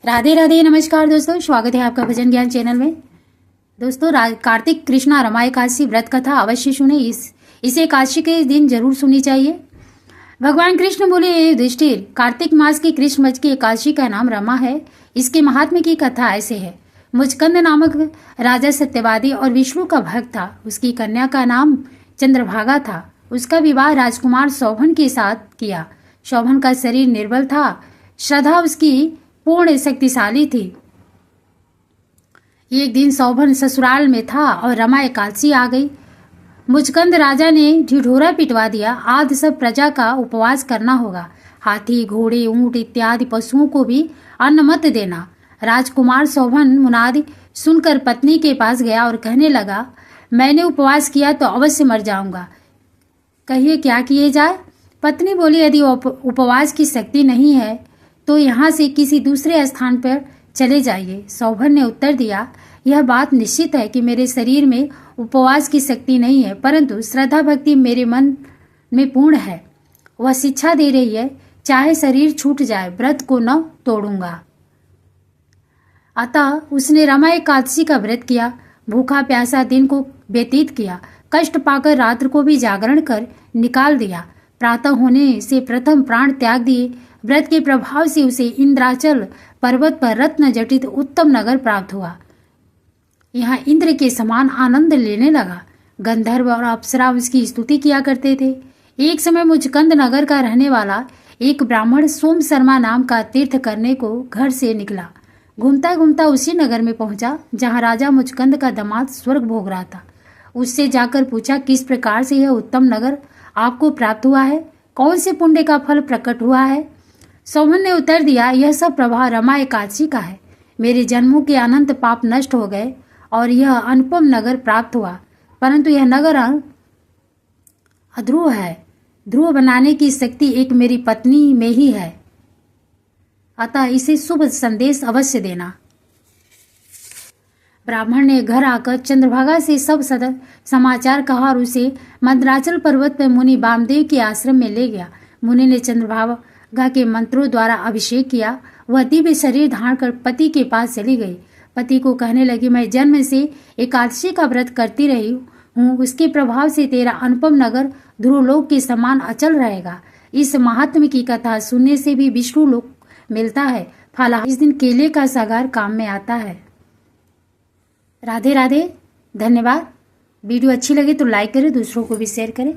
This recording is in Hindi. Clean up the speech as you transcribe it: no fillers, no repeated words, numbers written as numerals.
राधे राधे, नमस्कार दोस्तों, स्वागत है आपका भजन ज्ञान चैनल में। दोस्तों, कार्तिक कृष्णा रमा एकादशी व्रत कथा अवश्य सुने। इसे एकादशी के दिन जरूर सुननी चाहिए। भगवान कृष्ण बोले, युधिष्ठिर, कार्तिक मास की कृष्ण पक्ष की एकादशी का नाम रमा है। इसके महात्म्य की कथा ऐसे है। मुचकंद नामक राजा सत्यवादी और विष्णु का भक्त था। उसकी कन्या का नाम चंद्रभागा था। उसका विवाह राजकुमार शोभन के साथ किया। शोभन का शरीर निर्बल था, श्रद्धा उसकी पूर्ण शक्तिशाली थी। एक दिन शोभन ससुराल में था और रमा एकादशी आ गई। मुचकंद राजा ने ढिढोरा पिटवा दिया, आज सब प्रजा का उपवास करना होगा। हाथी, घोड़े, ऊंट इत्यादि पशुओं को भी अन्न मत देना। राजकुमार शोभन मुनादी सुनकर पत्नी के पास गया और कहने लगा, मैंने उपवास किया तो अवश्य मर जाऊंगा, कहिए क्या किए जाए। पत्नी बोली, यदि उपवास की शक्ति नहीं है तो यहाँ से किसी दूसरे स्थान पर चले जाइए। शोभन ने उत्तर दिया, यह बात निश्चित है कि मेरे शरीर में उपवास की शक्ति नहीं है, परंतु श्रद्धा भक्ति मेरे मन में पूर्ण है। वह शिक्षा दे रही है, चाहे शरीर छूट जाए, व्रत को न तोड़ूंगा। अतः उसने रमा एकादशी का व्रत किया। भूखा प्यासा दिन को व्यतीत किया। कष्ट पाकर रात्र को भी जागरण कर निकाल दिया। प्रातः होने से प्रथम प्राण त्याग दिए। व्रत के प्रभाव से उसे इंद्राचल पर्वत पर रत्न जटित उत्तम नगर प्राप्त हुआ। यहाँ इंद्र के समान आनंद लेने लगा। गंधर्व और अप्सरा उसकी स्तुति किया करते थे। एक समय मुचकंद नगर का रहने वाला एक ब्राह्मण सोम शर्मा नाम का तीर्थ करने को घर से निकला। घूमता घूमता उसी नगर में पहुंचा जहाँ राजा मुचकंद का दामाद स्वर्ग भोग रहा था। उससे जाकर पूछा, किस प्रकार से यह उत्तम नगर आपको प्राप्त हुआ है? कौन से पुण्य का फल प्रकट हुआ है? शोभन ने उत्तर दिया, यह सब प्रभाव रमा एकादशी का है। मेरे जन्मों के अनंत पाप नष्ट हो गए और यह अनुपम नगर प्राप्त हुआ, परंतु यह नगर अध्रुव है। ध्रुव बनाने की शक्ति एक मेरी पत्नी में ही है, अतः इसे शुभ संदेश अवश्य देना। ब्राह्मण ने घर आकर चंद्रभागा से सब समाचार कहा और उसे मंदराचल पर्वत पर मुनि वामदेव के आश्रम में ले गया। मुनि ने चंद्रभागा के मंत्रों द्वारा अभिषेक किया। वह दिव्य शरीर धारण कर पति के पास चली गई। पति को कहने लगी, मैं जन्म से एकादशी का व्रत करती रही हूँ, उसके प्रभाव से तेरा अनुपम नगर ध्रुवलोक के समान अचल रहेगा। इस महात्म्य की कथा सुनने से भी विष्णु लोक मिलता है। फला इस दिन केले का सागर काम में आता है। राधे राधे, धन्यवाद। वीडियो अच्छी लगे तो लाइक करें, दूसरों को भी शेयर करें।